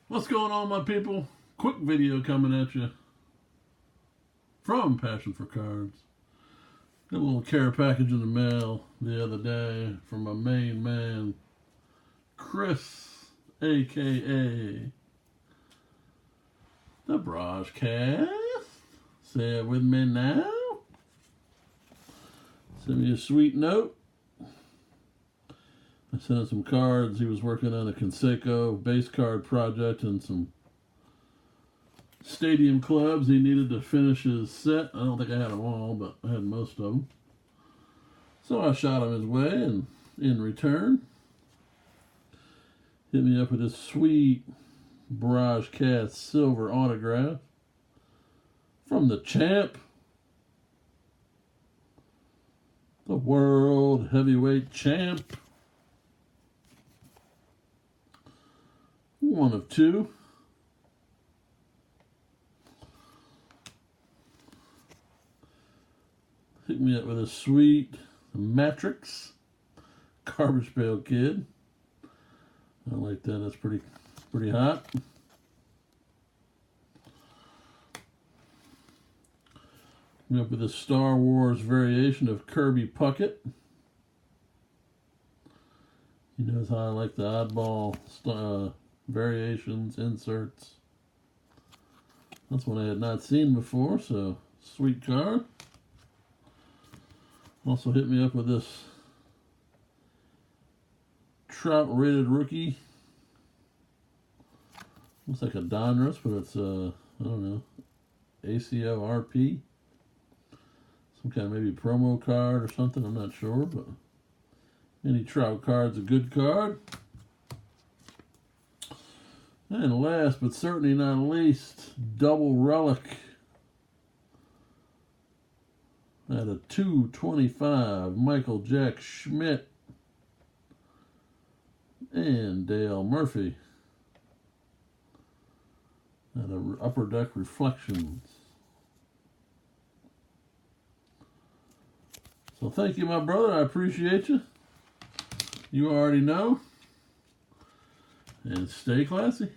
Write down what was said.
What's going on, my people? Quick video coming at you from Passion for Cards. Got a little care package in the mail the other day from my main man, Chris, a.k.a. the Brahjcast. Say it with me now. Send me a sweet note. I sent him some cards. He was working on a Conseco base card project and some stadium clubs. He needed to finish his set. I don't think I had them all, but I had most of them. So I shot him his way, and in return, hit me up with this sweet Brahjcast silver autograph from the champ, the world heavyweight champ. One of two. Hit me up with a sweet Matrix Garbage Pail Kid. I like that. That's pretty hot. Hit me up with a Star Wars variation of Kirby Puckett. He knows how I like the oddball variations, inserts. That's one I had not seen before, so sweet card. Also hit me up with this Trout rated rookie. Looks like a Donruss, but it's I don't know, ACO RP. Some kind of maybe promo card or something, I'm not sure, but any Trout card's a good card. And last but certainly not least, double relic at a 225, Michael Jack Schmidt and Dale Murphy at a Upper Deck Reflections. So thank you, my brother. I appreciate you. You already know. And stay classy.